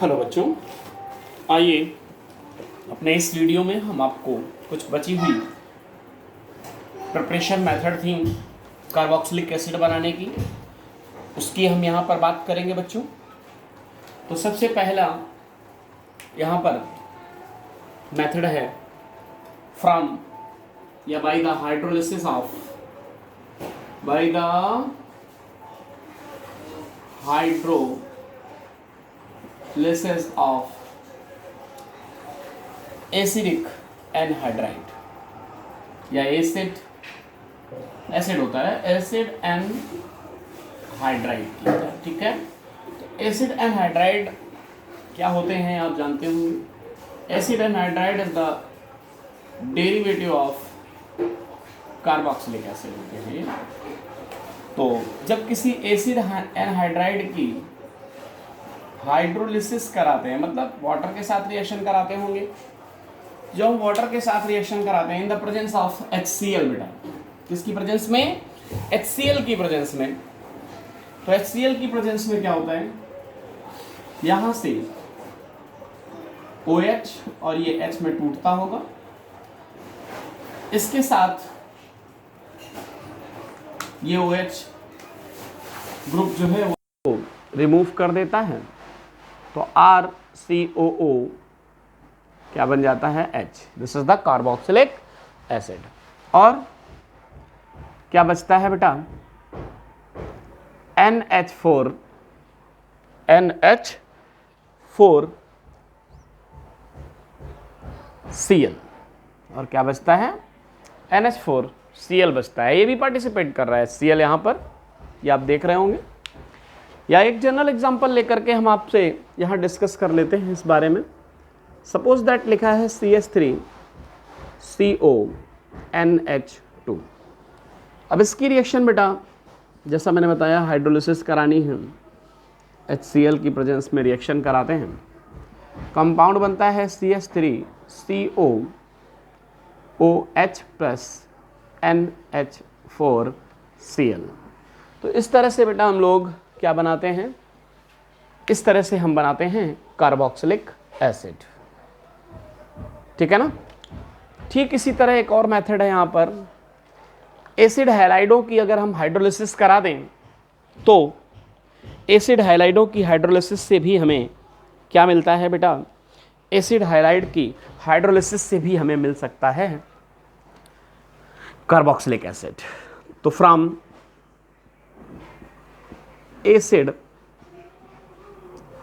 Hello बच्चों, आइए अपने इस वीडियो में हम आपको कुछ बची हुई प्रिपरेशन मेथड थी कार्बोक्सिलिक एसिड बनाने की, उसकी हम यहाँ पर बात करेंगे बच्चों। तो सबसे पहला यहाँ पर मेथड है फ्रॉम या by the hydrolysis of acidic anhydride या एसिड होता है, एसिड एनहाइड्राइड की होता है, ठीक है। तो एसिड एनहाइड्राइड क्या होते हैं आप जानते होंगे। Acid anhydride is the derivative of carboxylic acid होते हैं। तो जब किसी एसिड एनहाइड्राइड की हाइड्रोलिसिस कराते हैं, मतलब वाटर के साथ रिएक्शन कराते होंगे, जो हम वाटर के साथ रिएक्शन कराते हैं in the presence of HCl, बेटा किसकी प्रेजेंस में? HCl की प्रेजेंस में। तो HCl की प्रेजेंस में क्या होता है, यहां से OH और ये H में टूटता होगा, इसके साथ ये OH ग्रुप जो है वो रिमूव कर देता है, तो RCOO क्या बन जाता है? H। This is the carboxylic acid. और क्या बचता है बेटा? NH4 Cl। और क्या बचता है? NH4Cl बचता है। ये भी पार्टिसिपेट कर रहा है Cl यहाँ पर, ये आप देख रहे होंगे। या एक जनरल एग्जांपल लेकर के हम आपसे यहाँ डिस्कस कर लेते हैं इस बारे में। सपोज दैट लिखा है CH3CONH2। अब इसकी रिएक्शन बेटा जैसा मैंने बताया हाइड्रोलिसिस करानी है, HCl की प्रेजेंस में रिएक्शन कराते हैं, कंपाउंड बनता है CH3COOH प्लस NH4Cl। तो इस तरह से बेटा हम लोग क्या बनाते हैं, इस तरह से हम बनाते हैं कार्बोक्सिलिक एसिड, ठीक है ना। ठीक इसी तरह एक और मेथड है यहाँ पर, एसिड हैलाइडों की अगर हम हाइड्रोलिसिस करा दें तो एसिड हैलाइडों की हाइड्रोलिसिस से भी हमें क्या मिलता है बेटा? एसिड हैलाइड की हाइड्रोलिसिस से भी हमें मिल सकता है कार्बोक्सिलिक एसिड। तो फ्रॉम एसिड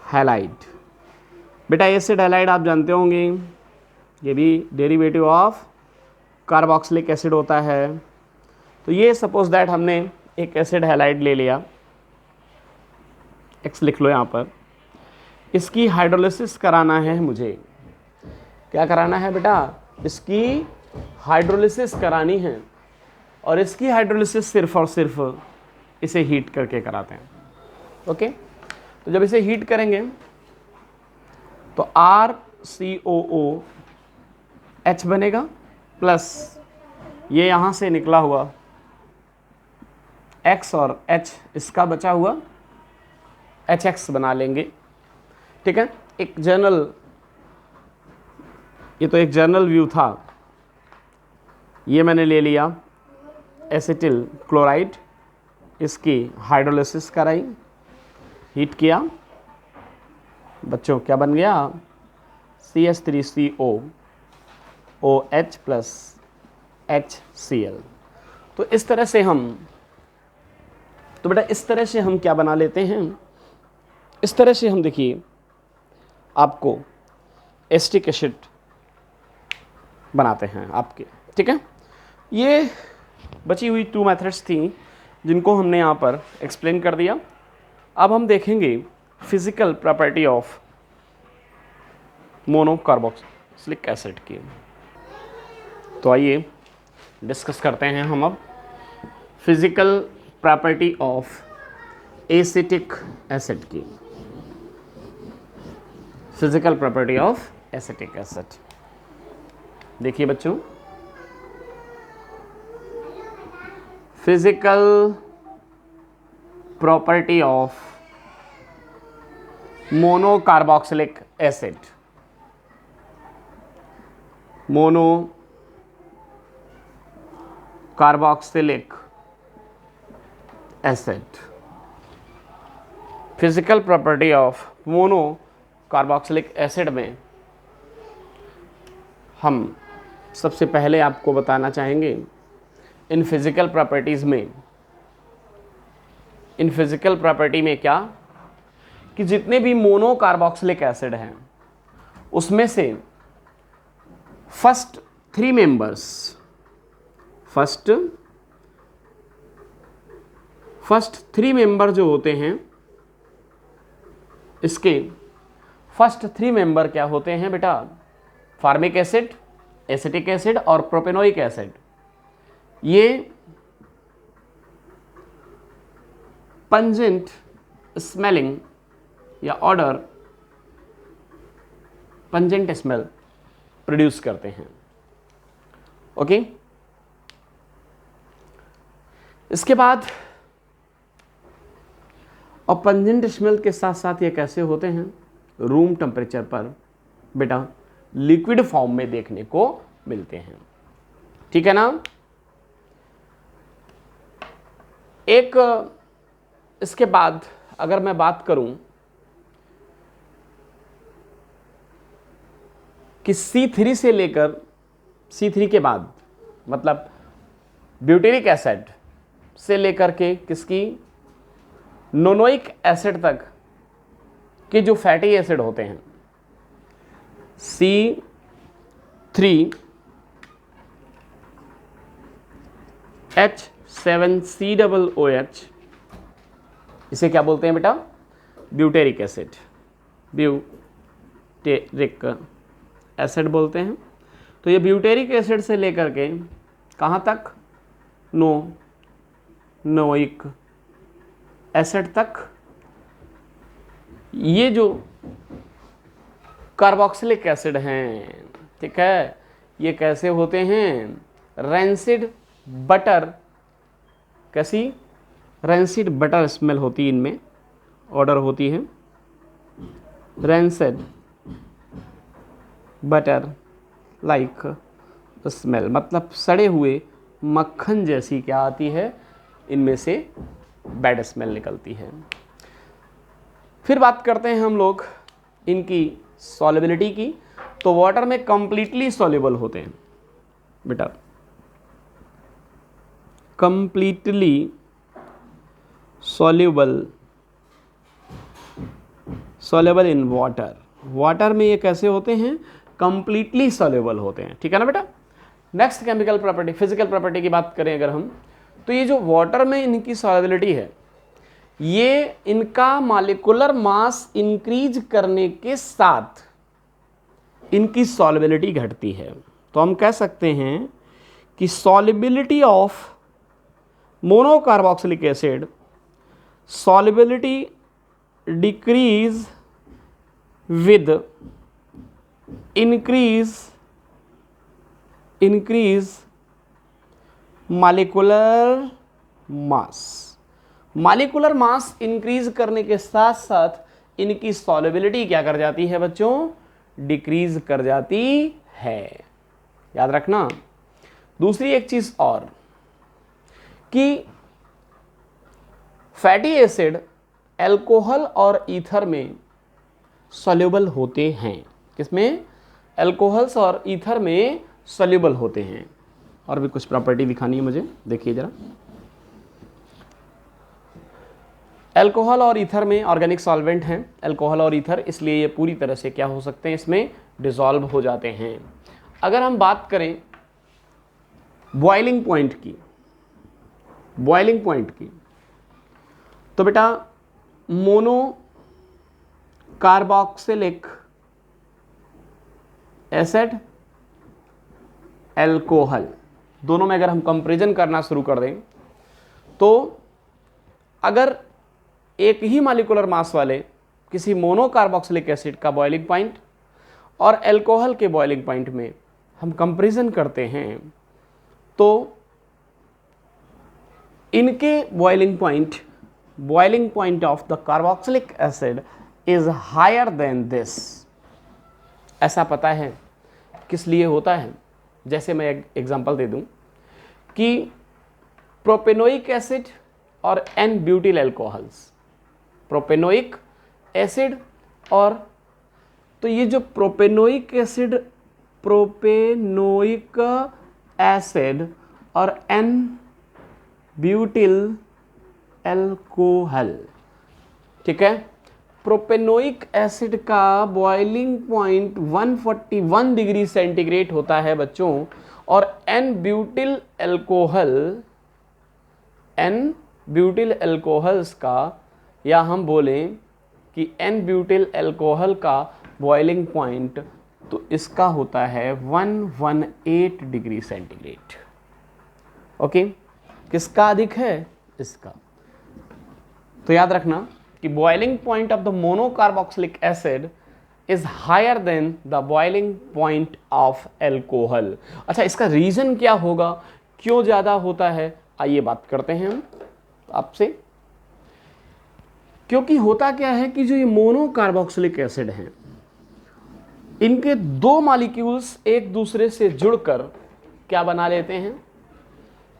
हैलाइड, बेटा एसिड हैलाइड आप जानते होंगे ये भी डेरिवेटिव ऑफ कार्बोक्सिलिक एसिड होता है। तो ये सपोज दैट हमने एक एसिड हैलाइड ले लिया, X लिख लो यहाँ पर, इसकी हाइड्रोलिसिस कराना है मुझे। क्या कराना है बेटा? इसकी हाइड्रोलिसिस करानी है, और इसकी हाइड्रोलिसिस सिर्फ और सिर्फ इसे हीट करके कराते हैं। ओके, तो जब इसे हीट करेंगे तो RCOOH बनेगा प्लस ये यहाँ से निकला हुआ X और H, इसका बचा हुआ HX बना लेंगे, ठीक है। एक जर्नल, ये तो एक जर्नल व्यू था, ये मैंने ले लिया एसिटिल क्लोराइड, इसकी हाइड्रोलिसिस कराई, हीट किया, बच्चों क्या बन गया? CH3COOH plus HCl। तो इस तरह से हम, तो बेटा इस तरह से हम क्या बना लेते हैं, इस तरह से हम देखिए आपको एसिटिक एसिड बनाते हैं आपके, ठीक है। ये बची हुई 2 मेथड्स थी जिनको हमने यहाँ पर एक्सप्लेन कर दिया। अब हम देखेंगे physical property of monocarboxylic acid की। तो आइए डिस्कस करते हैं हम अब physical property of acetic acid की। Physical property of acetic acid, देखिए बच्चों, physical property of mono carboxylic acid, mono carboxylic acid. Physical property of mono carboxylic acid में हम सबसे पहले आपको बताना चाहेंगे इन फिजिकल प्रॉपर्टी में क्या कि जितने भी मोनो कार्बोक्सिलिक एसिड हैं उसमें से फर्स्ट थ्री मेंबर जो होते हैं, इसके फर्स्ट थ्री मेंबर क्या होते हैं बेटा? फार्मिक एसिड, एसिटिक एसिड और प्रोपेनोइक एसिड। ये पंजेंट स्मेलिंग या ऑर्डर पंजेंट स्मेल प्रोड्यूस करते हैं। ओके, इसके बाद और पंजेंट स्मेल के साथ साथ ये कैसे होते हैं? रूम टेम्परेचर पर बेटा लिक्विड फॉर्म में देखने को मिलते हैं। ठीक है ना? एक इसके बाद अगर मैं बात करूं कि C3 से लेकर C3 के बाद मतलब ब्यूटेरिक एसिड से लेकर के किसकी नोनोइक एसिड तक के जो फैटी एसिड होते हैं C3H7COOH, इसे क्या बोलते हैं बेटा? ब्यूटेरिक एसिड, ब्यूटेरिक एसिड बोलते हैं। तो ये ब्यूटेरिक एसिड से लेकर के कहाँ तक? नोइक एसिड तक ये जो कार्बोक्सिलिक एसिड हैं, ठीक है, ये कैसे होते हैं? रैंसिड बटर, कैसी? रैंसिड बटर स्मेल होती है इनमें, ऑर्डर होती है रैंसिड बटर लाइक स्मेल, मतलब सड़े हुए मक्खन जैसी क्या आती है? इनमें से बैड स्मेल निकलती है। फिर बात करते हैं हम लोग इनकी सॉल्युबिलिटी की। तो वाटर में कंप्लीटली सॉल्युबल होते हैं बेटा, completely soluble in water. Water में ये कैसे होते हैं? कंप्लीटली सॉल्युबल होते हैं। ठीक है ना बेटा? Next chemical property, physical property की बात करें अगर हम, तो ये जो वाटर में इनकी सॉल्युबिलिटी है, ये इनका मॉलिक्यूलर मास इंक्रीज करने के साथ इनकी सॉल्युबिलिटी घटती है। तो हम कह सकते हैं कि solubility of monocarboxylic acid, solubility decrease with increase molecular mass. Molecular mass increase करने के साथ साथ इनकी सॉल्युबिलिटी क्या कर जाती है बच्चों? डिक्रीज कर जाती है। याद रखना। दूसरी एक चीज और कि फैटी एसिड अल्कोहल और ईथर में सॉल्युबल होते हैं। किसमें? अल्कोहल्स और ईथर में सॉल्युबल होते हैं। और भी कुछ प्रॉपर्टी दिखानी है मुझे, देखिए जरा। अल्कोहल और ईथर में ऑर्गेनिक सॉल्वेंट हैं, अल्कोहल और ईथर, इसलिए ये पूरी तरह से क्या हो सकते हैं? इसमें डिसॉल्व हो जाते हैं। अगर हम बात करें बॉइलिंग पॉइंट की, तो बेटा मोनो कार्बोक्सिलिक एसिड, अल्कोहल, दोनों में अगर हम कंपैरिजन करना शुरू कर दें तो अगर एक ही मॉलिक्यूलर मास वाले किसी मोनो कार्बोक्सिलिक एसिड का बॉइलिंग पॉइंट और अल्कोहल के बॉइलिंग पॉइंट में हम कंपैरिजन करते हैं तो इनके boiling point of the carboxylic acid is higher than this. ऐसा पता है किस लिए होता है? जैसे मैं एक एग्जांपल दे दूं कि प्रोपेनोइक एसिड और n butyl alcohols, propanoic acid और, तो ये जो प्रोपेनोइक एसिड और एन ब्यूटिल अल्कोहल, ठीक है। प्रोपेनोइक एसिड का बॉइलिंग पॉइंट 141 डिग्री सेंटीग्रेड होता है बच्चों, और एन ब्यूटिल अल्कोहल्स का, या हम बोलें कि एन ब्यूटिल अल्कोहल का बॉइलिंग पॉइंट तो इसका होता है 118 डिग्री सेंटीग्रेड। ओके, किसका अधिक है? इसका। तो याद रखना कि boiling point of the monocarboxylic acid is higher than the boiling point of alcohol. अच्छा, इसका रीजन क्या होगा, क्यों ज्यादा होता है? आइए बात करते हैं हम आपसे। क्योंकि होता क्या है कि जो ये मोनोकार्बोक्सिलिक एसिड हैं, इनके दो मॉलिक्यूल्स एक दूसरे से जुड़कर क्या बना लेते हैं?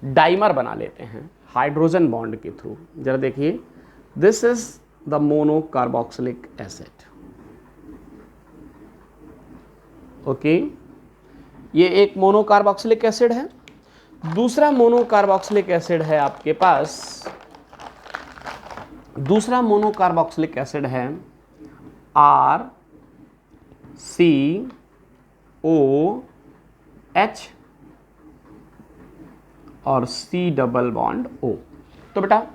डाइमर बना लेते हैं हाइड्रोजन बॉन्ड के थ्रू। जरा देखिए, this is the monocarboxylic acid. Okay, ये एक मोनोकार्बोक्सिलिक एसिड है। दूसरा मोनोकार्बोक्सिलिक एसिड है आपके पास, दूसरा मोनोकार्बोक्सिलिक एसिड है RCOH और C डबल बॉन्ड O। तो बेटा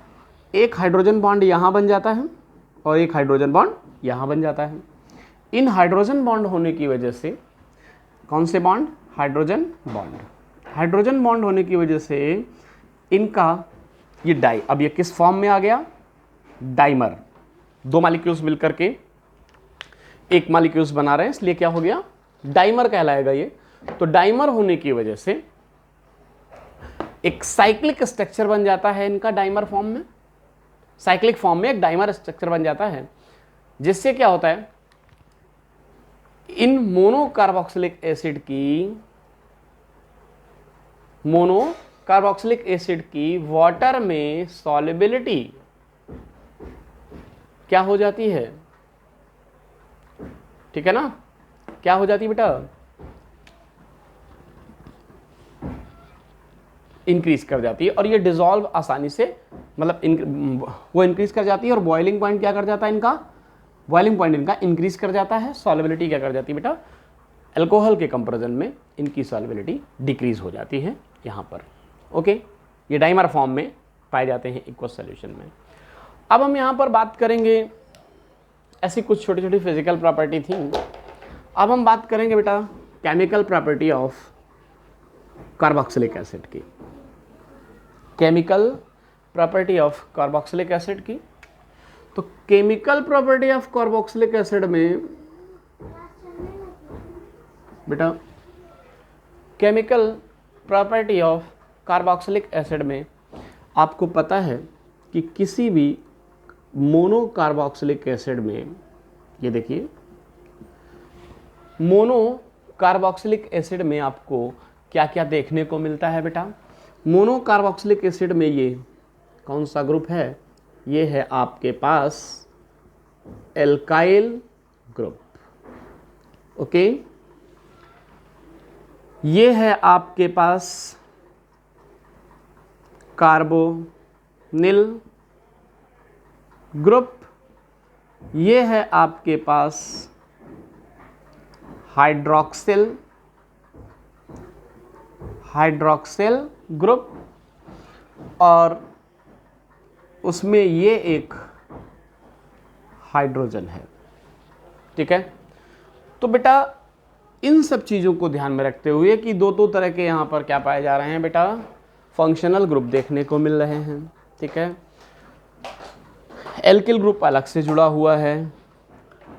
एक हाइड्रोजन बॉन्ड यहां बन जाता है और एक हाइड्रोजन बॉन्ड यहां बन जाता है। इन हाइड्रोजन बॉन्ड होने की वजह से, कौन से bond? Hydrogen bond. Hydrogen bond होने की वजह से इनका ये अब ये किस फॉर्म में आ गया? डाइमर। दो मॉलिक्यूल्स मिलकर के एक मॉलिक्यूल्स बना रहे हैं, इसलिए क्या हो गया? डाइमर कहलाएगा ये। तो डाइमर होने की वजह से एक साइक्लिक स्ट्रक्चर बन जाता है इनका डाइमर फॉर्म में। साइक्लिक फॉर्म में एक डाइमर स्ट्रक्चर बन जाता है, जिससे क्या होता है? इन मोनोकार्बोक्सिलिक एसिड की वाटर में सॉल्युबिलिटी क्या हो जाती है? ठीक है ना, क्या हो जाती है बेटा? इंक्रीज कर जाती है, और ये डिसॉल्व आसानी से, मतलब वो इंक्रीज कर जाती है, और बॉइलिंग पॉइंट क्या कर जाता है इनका? बॉइलिंग पॉइंट इनका इंक्रीज कर जाता है। सॉल्युबिलिटी क्या कर जाती है बेटा? अल्कोहल के कंपैरिजन में इनकी सॉल्युबिलिटी डिक्रीज हो जाती है यहाँ पर। ओके, ये डाइमर फॉर्म में पाए जाते हैं एक्वस सॉल्यूशन में। अब हम यहाँ पर बात करेंगे, ऐसी कुछ छोटी छोटी फिजिकल प्रॉपर्टी थी। अब हम बात करेंगे बेटा chemical property of carboxylic acid की। Chemical property of carboxylic acid की। तो chemical property of carboxylic acid में बेटा, chemical property of carboxylic acid में आपको पता है कि किसी भी मोनोकार्बोक्सिलिक एसिड में, ये देखिए, मोनोकार्बोक्सिलिक एसिड में आपको क्या क्या देखने को मिलता है बेटा? मोनोकार्बोक्सिलिक एसिड में ये कौन सा ग्रुप है? ये है आपके पास एल्काइल ग्रुप। ओके, ये है आपके पास कार्बोनिल ग्रुप। ये है आपके पास हाइड्रोक्सिल ग्रुप, और उसमें ये एक हाइड्रोजन है। ठीक है, तो बेटा इन सब चीज़ों को ध्यान में रखते हुए कि दो तरह के यहाँ पर क्या पाए जा रहे हैं बेटा? फंक्शनल ग्रुप देखने को मिल रहे हैं। ठीक है, एल्किल ग्रुप अलग से जुड़ा हुआ है।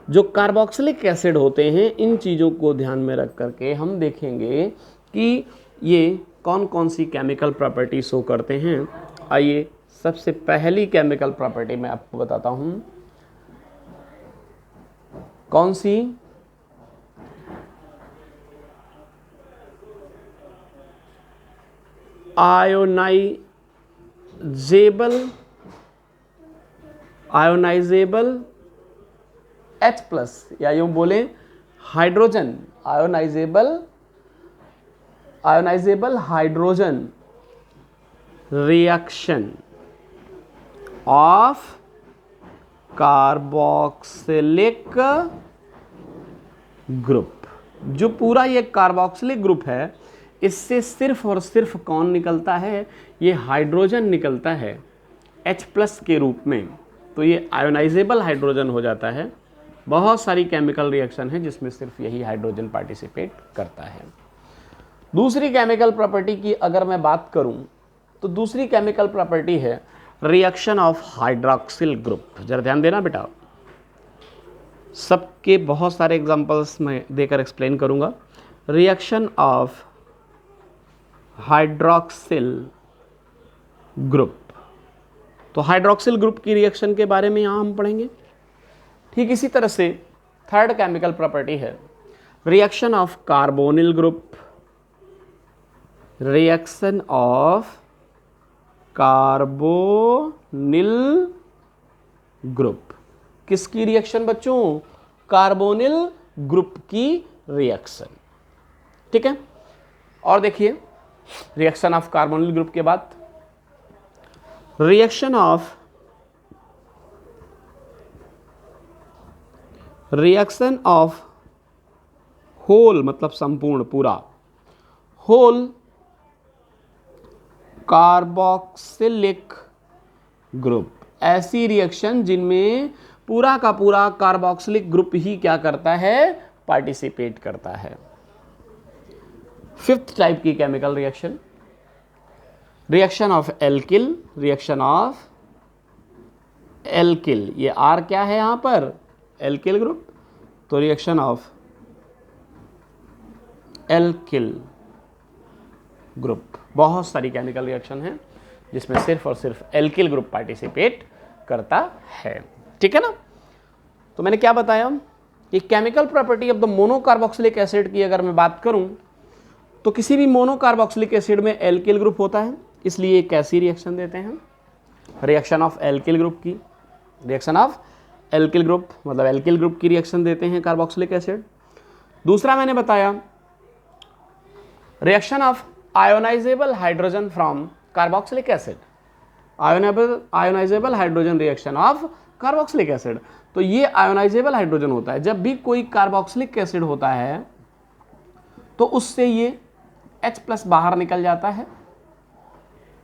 जो कार्बोक्सिलिक एसिड होते हैं, इन चीज़ों को ध्यान में रख करके हम देखेंगे कि ये कौन कौन सी केमिकल प्रॉपर्टी शो करते हैं। आइए सबसे पहली केमिकल प्रॉपर्टी मैं आपको बताता हूँ। कौन सी? आयोनाइजेबल H प्लस, या यूं बोले hydrogen, ionisable hydrogen reaction of carboxylic group. जो पूरा ये कार्बोक्सिलिक ग्रुप है, इससे सिर्फ और सिर्फ कौन निकलता है? ये हाइड्रोजन निकलता है H प्लस के रूप में। तो ये आयोनाइजेबल हाइड्रोजन हो जाता है। बहुत सारी केमिकल रिएक्शन है जिसमें सिर्फ यही हाइड्रोजन पार्टिसिपेट करता है। दूसरी केमिकल प्रॉपर्टी की अगर मैं बात करूं तो दूसरी केमिकल प्रॉपर्टी है रिएक्शन ऑफ हाइड्रोक्सिल ग्रुप। जरा ध्यान देना बेटा, सबके बहुत सारे एग्जांपल्स मैं देकर एक्सप्लेन करूंगा। रिएक्शन ऑफ हाइड्रोक्सिल ग्रुप, तो हाइड्रोक्सिल ग्रुप की रिएक्शन के बारे में यहां हम पढ़ेंगे। ठीक इसी तरह से थर्ड केमिकल प्रॉपर्टी है reaction of carbonyl group. Reaction of carbonyl group, किसकी रिएक्शन बच्चों? कार्बोनिल ग्रुप की रिएक्शन। ठीक है, और देखिए रिएक्शन ऑफ कार्बोनिल ग्रुप के बाद रिएक्शन ऑफ होल, मतलब संपूर्ण, पूरा, होल कार्बोक्सिलिक ग्रुप। ऐसी रिएक्शन जिनमें पूरा का पूरा कार्बोक्सिलिक ग्रुप ही क्या करता है? पार्टिसिपेट करता है। फिफ्थ टाइप की chemical reaction, reaction of alkyl. Reaction of alkyl, ये आर क्या है यहां पर? Alkyl group. तो रिएक्शन ऑफ एल्किल ग्रुप, बहुत सारी केमिकल रिएक्शन है जिसमें सिर्फ और सिर्फ एल्किल ग्रुप पार्टिसिपेट करता है। ठीक है ना? तो मैंने क्या बताया कि chemical property of the monocarboxylic acid की अगर मैं बात करूं तो किसी भी मोनोकार्बोक्सिलिक एसिड में एल्किल ग्रुप होता है, इसलिए एक ऐसी रिएक्शन देते हैं रिएक्शन ऑफ एल्किल ग्रुप की। रिएक्शन ऑफ एल्किल ग्रुप मतलब एल्किल ग्रुप की रिएक्शन देते हैं कार्बोक्सिलिक एसिड। दूसरा मैंने बताया reaction of ionisable hydrogen from carboxylic acid. Ionisable hydrogen reaction of carboxylic acid. तो ये आयोनाइजेबल हाइड्रोजन होता है। जब भी कोई कार्बोक्सिलिक एसिड होता है तो उससे ये H प्लस बाहर निकल जाता है।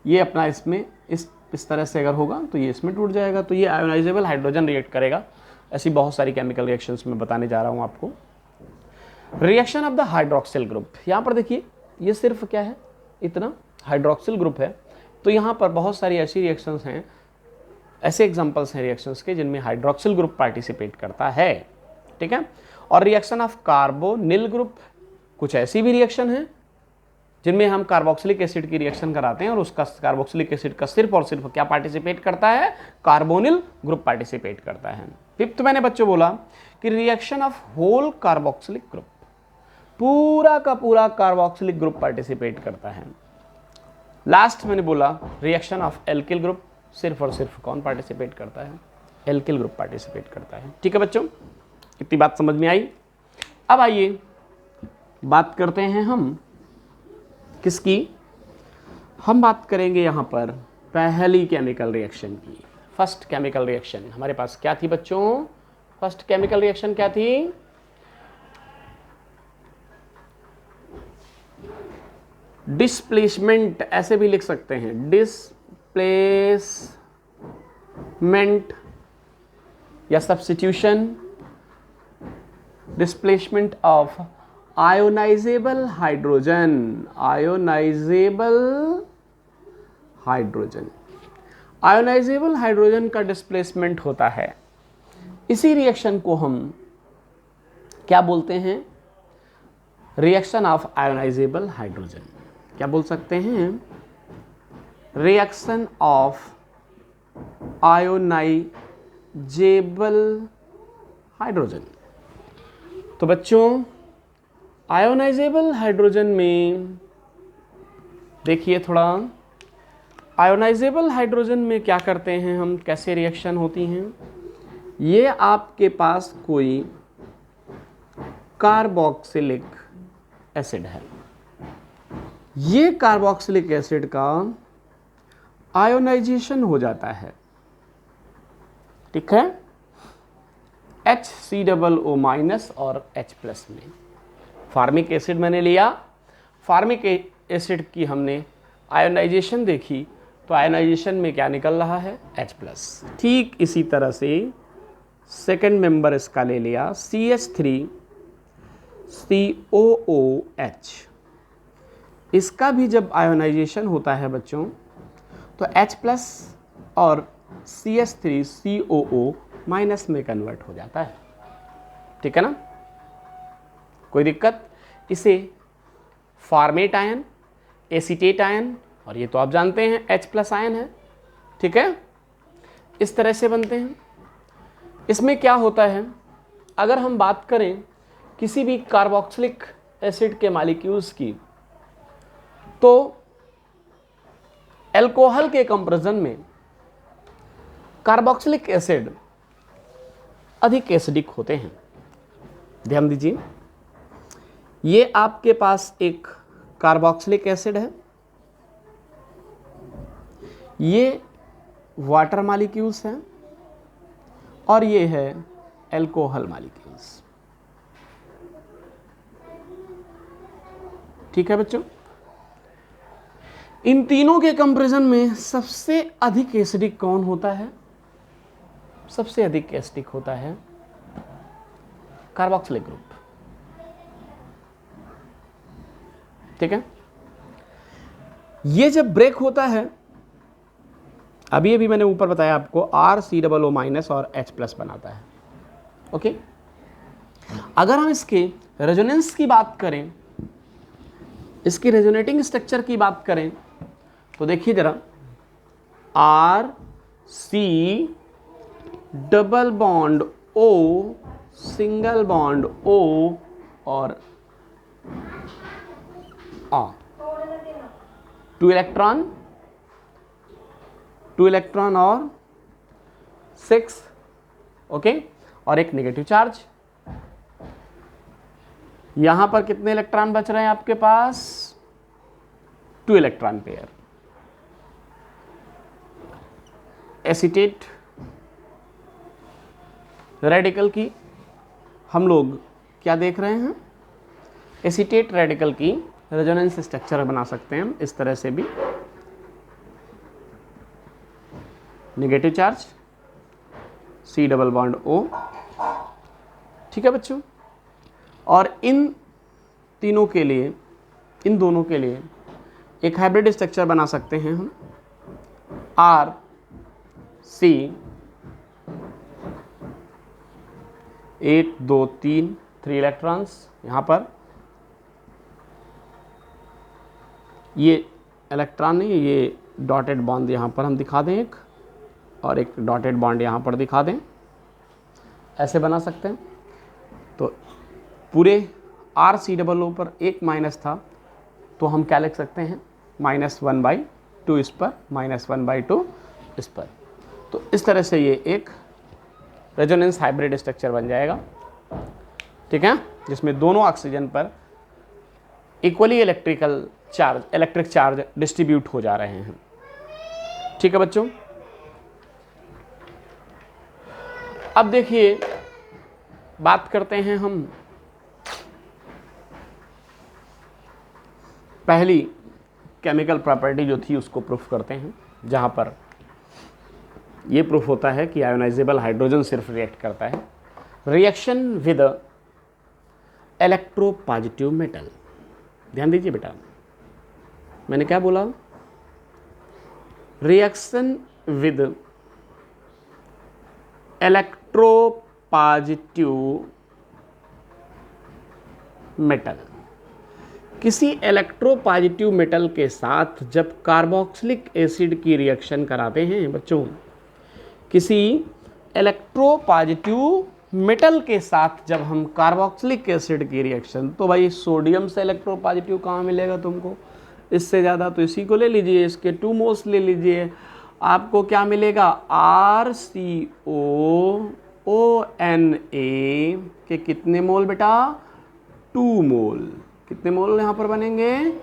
ये अपना इसमें इस तरह से अगर होगा तो ये इसमें टूट जाएगा, तो ये आयोनाइजेबल हाइड्रोजन रिएक्ट करेगा। ऐसी बहुत सारी केमिकल रिएक्शंस में बताने जा रहा हूं आपको। Reaction of the hydroxyl group, यहां पर देखिए ये सिर्फ क्या है? इतना हाइड्रोक्सिल ग्रुप है। तो यहां पर बहुत सारी ऐसी रिएक्शंस हैं, ऐसे एग्जांपल्स हैं रिएक्शंस के जिनमें हाइड्रोक्सिल ग्रुप पार्टिसिपेट करता है। ठीक है, और रिएक्शन ऑफ कार्बोनिल ग्रुप, कुछ ऐसी भी रिएक्शन है जिनमें हम कार्बोक्सिलिक एसिड की रिएक्शन कराते हैं और उसका कार्बोक्सिलिक एसिड का सिर्फ और सिर्फ क्या पार्टिसिपेट करता है? कार्बोनिल ग्रुप पार्टिसिपेट करता है। फिफ्थ मैंने बच्चों बोला कि reaction of whole carboxylic group, पूरा का पूरा कार्बोक्सिलिक ग्रुप पार्टिसिपेट करता है। लास्ट मैंने बोला रिएक्शन ऑफ एल्किल ग्रुप, सिर्फ और सिर्फ कौन पार्टिसिपेट करता है? एल्किल ग्रुप पार्टिसिपेट करता है। ठीक है बच्चों, इतनी बात समझ में आई। अब आइए बात करते हैं हम किसकी? हम बात करेंगे यहां पर पहली केमिकल रिएक्शन की। फर्स्ट केमिकल रिएक्शन हमारे पास क्या थी बच्चों? फर्स्ट केमिकल रिएक्शन क्या थी? डिस्प्लेसमेंट, ऐसे भी लिख सकते हैं, डिस्प्लेसमेंट या substitution, displacement of ionisable hydrogen. Ionisable hydrogen, ionisable hydrogen का डिस्प्लेसमेंट होता है। इसी रिएक्शन को हम क्या बोलते हैं? Reaction of ionisable hydrogen. क्या बोल सकते हैं? Reaction of ionisable hydrogen. तो बच्चों आयोनाइजेबल हाइड्रोजन में देखिए थोड़ा, आयोनाइजेबल हाइड्रोजन में क्या करते हैं हम, कैसे रिएक्शन होती हैं। ये आपके पास कोई कार्बोक्सिलिक एसिड है, ये कार्बोक्सिलिक एसिड का आयोनाइजेशन हो जाता है, ठीक है, HCOO माइनस और H प्लस में। फार्मिक एसिड मैंने लिया, फार्मिक एसिड की हमने आयोनाइजेशन देखी, तो आयोनाइजेशन में क्या निकल रहा है, H प्लस। ठीक इसी तरह से सेकेंड मेंबर इसका ले लिया, CH3COOH, इसका भी जब आयोनाइजेशन होता है बच्चों तो H प्लस और CH3COO माइनस में कन्वर्ट हो जाता है, ठीक है ना, कोई दिक्कत। इसे फॉर्मेट आयन, एसीटेट आयन, और ये तो आप जानते हैं H प्लस आयन है, ठीक है, इस तरह से बनते हैं। इसमें क्या होता है, अगर हम बात करें किसी भी कार्बोक्सिलिक एसिड के मॉलिक्यूल्स की, तो अल्कोहल के कंपैरिजन में कार्बोक्सिलिक एसिड अधिक एसिडिक होते हैं। ध्यान दीजिए, ये आपके पास एक कार्बोक्सिलिक एसिड है, ये वाटर मॉलिक्यूल्स हैं, और ये है अल्कोहल मॉलिक्यूल्स, ठीक है बच्चों। इन तीनों के कंपैरिजन में सबसे अधिक एसिडिक कौन होता है, सबसे अधिक एसिडिक होता है कार्बोक्सिलिक ग्रुप, ठीक है। ये जब ब्रेक होता है, अभी मैंने ऊपर बताया आपको, RCOO माइनस और H प्लस बनाता है, ओके। अगर हम इसके रेजोनेंस की बात करें, इसकी रेजोनेटिंग स्ट्रक्चर की बात करें, तो देखिए जरा, RC double bond O single bond O और A, 2 इलेक्ट्रॉन और 6, ओके, और एक नेगेटिव चार्ज। यहां पर कितने इलेक्ट्रॉन बच रहे हैं आपके पास, 2 इलेक्ट्रॉन पेयर। एसीटेट रेडिकल की हम लोग क्या देख रहे हैं, एसीटेट रेडिकल की रेजोनेंस स्ट्रक्चर बना सकते हैं इस तरह से भी, negative charge, C double bond O, ठीक है बच्चों। और इन तीनों के लिए, इन दोनों के लिए एक हाइब्रिड स्ट्रक्चर बना सकते हैं हम, RC 1 2 3 इलेक्ट्रॉन्स, यहाँ पर ये इलेक्ट्रॉन नहीं, ये डॉटेड बॉन्ड यहाँ पर हम दिखा दें एक, और एक डॉटेड बॉन्ड यहाँ पर दिखा दें, ऐसे बना सकते हैं। तो पूरे RCOO पर एक माइनस था, तो हम क्या लिख सकते हैं, -1/2 इस पर, -1/2 इस पर। तो इस तरह से ये एक रेजोनेंस हाइब्रिड स्ट्रक्चर बन जाएगा, ठीक है, जिसमें दोनों ऑक्सीजन पर इक्वली इलेक्ट्रिक चार्ज डिस्ट्रीब्यूट हो जा रहे हैं, ठीक है बच्चों। अब देखिए, बात करते हैं हम पहली केमिकल प्रॉपर्टी जो थी उसको प्रूफ करते हैं, जहां पर ये प्रूफ होता है कि आयोनाइजेबल हाइड्रोजन सिर्फ रिएक्ट करता है, रिएक्शन विद इलेक्ट्रोपॉजिटिव मेटल। ध्यान दीजिए बेटा, मैंने क्या बोला, रिएक्शन विद इलेक्ट्रोपॉजिटिव मेटल। किसी इलेक्ट्रोपॉजिटिव मेटल के साथ जब कार्बोक्सिलिक एसिड की रिएक्शन कराते हैं बच्चों, किसी इलेक्ट्रोपॉजिटिव मेटल के साथ जब हम कार्बोक्सिलिक एसिड की रिएक्शन, तो भाई सोडियम से इलेक्ट्रोपॉजिटिव कहाँ मिलेगा तुमको इससे ज़्यादा, तो इसी को ले लीजिए, इसके 2 मोल्स ले लीजिए, आपको क्या मिलेगा RCOONA के कितने मोल बेटा 2 मोल, कितने मोल यहाँ पर बनेंगे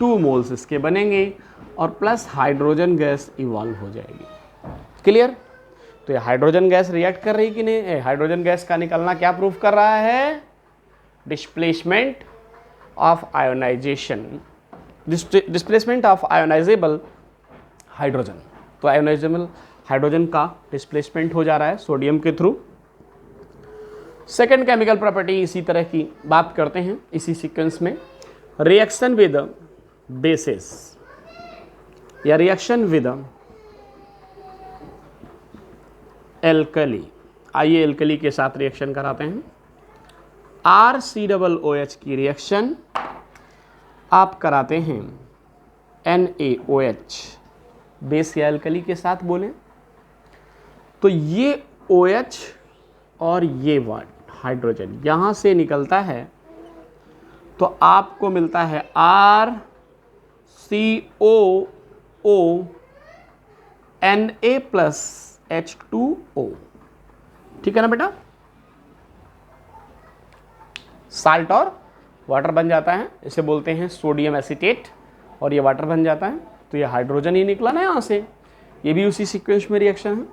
2 मोल्स इसके बनेंगे, और प्लस हाइड्रोजन गैस इवॉल्व हो जाएगी। क्लियर? तो ये हाइड्रोजन गैस रिएक्ट कर रही कि नहीं, हाइड्रोजन गैस का निकलना क्या प्रूव कर रहा है, displacement of ionisation, displacement of ionisable hydrogen. तो आयोनाइजेबल हाइड्रोजन का डिस्प्लेसमेंट हो जा रहा है सोडियम के थ्रू। सेकेंड केमिकल प्रॉपर्टी इसी तरह की बात करते हैं इसी सीक्वेंस में, रिएक्शन विद बेसिस या रिएक्शन विद एल्कली। आइए एल्कली के साथ रिएक्शन कराते हैं। RCOOH की रिएक्शन आप कराते हैं NaOH बेस या एल्कली के साथ बोलें तो ये OH और ये हाइड्रोजन यहाँ से निकलता है, तो आपको मिलता है RCOONA+H2O। ठीक है ना बेटा, साल्ट और वाटर बन जाता है, इसे बोलते हैं सोडियम एसीटेट, और ये वाटर बन जाता है, तो ये हाइड्रोजन ही निकला ना यहाँ से, ये भी उसी सीक्वेंस में रिएक्शन है।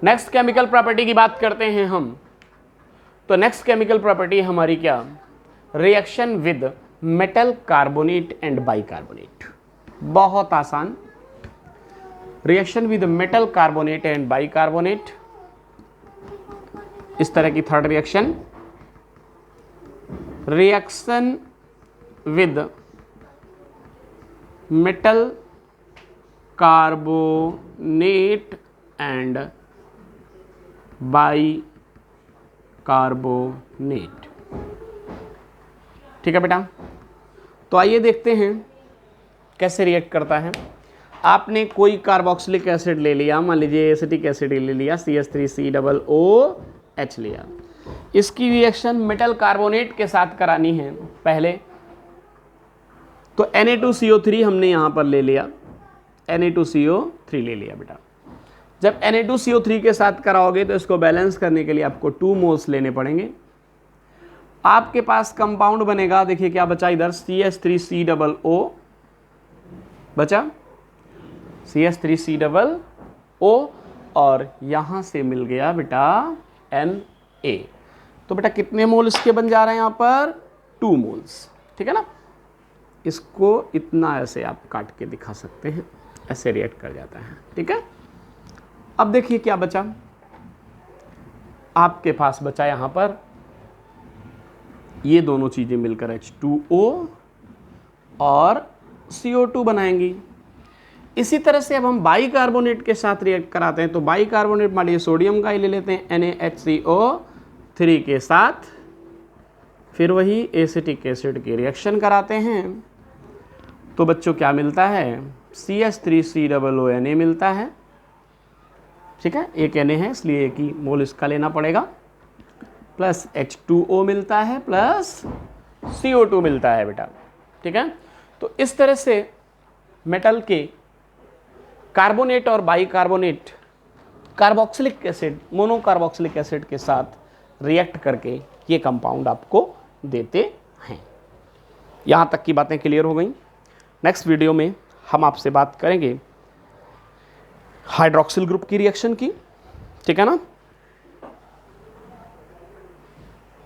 नेक्स्ट केमिकल प्रॉपर्टी की बात करते हैं हम, तो नेक्स्ट केमिकल प्रॉपर्टी हमारी क्या, reaction with metal carbonate and bicarbonate. बहुत आसान, reaction with metal carbonate and bicarbonate, इस तरह की third reaction, reaction with metal carbonate and bicarbonate. ठीक है बेटा, तो आइए देखते हैं कैसे रिएक्ट करता है। आपने कोई कार्बोक्सिलिक एसिड ले लिया, मान लीजिए एसिटिक एसिड ले लिया, CH3COOH लिया, इसकी रिएक्शन मेटल कार्बोनेट के साथ करानी है पहले, तो Na2CO3 हमने यहाँ पर ले लिया, Na2CO3 ले लिया बेटा। जब Na2CO3 के साथ कराओगे तो इसको बैलेंस करने के लिए आपको 2 मोल्स लेने पड़ेंगे। आपके पास कंपाउंड बनेगा, देखिए क्या बचा इधर, CH3COO बचा, CH3COO, और यहाँ से मिल गया बेटा Na। तो बेटा कितने मोल इसके बन जा रहे हैं यहाँ पर 2 मोल्स। ठीक है ना, इसको इतना ऐसे आप काट के दिखा सकते हैं, ऐसे रिएक्ट कर जाता है। ठीक है, अब देखिए क्या बचा, आपके पास बचा यहाँ पर ये दोनों चीज़ें मिलकर H2O और CO2 बनाएंगी। इसी तरह से अब हम बाइकार्बोनेट के साथ रिएक्ट कराते हैं, तो बाइकार्बोनेट मान लीजिए सोडियम का ही ले लेते हैं NaHCO3 के साथ, फिर वही एसिटिक एसिड की रिएक्शन कराते हैं, तो बच्चों क्या मिलता है, CH3COONA मिलता है। ठीक है, एक Na है इसलिए एक ही मोल इसका लेना पड़ेगा, प्लस H2O मिलता है, प्लस CO2 मिलता है बेटा। ठीक है, तो इस तरह से मेटल के कार्बोनेट और bicarbonate carboxylic acid, monocarboxylic acid के साथ रिएक्ट करके ये कंपाउंड आपको देते हैं। यहाँ तक की बातें क्लियर हो गई। नेक्स्ट वीडियो में हम आपसे बात करेंगे हाइड्रोक्सिल ग्रुप की रिएक्शन की। ठीक है ना।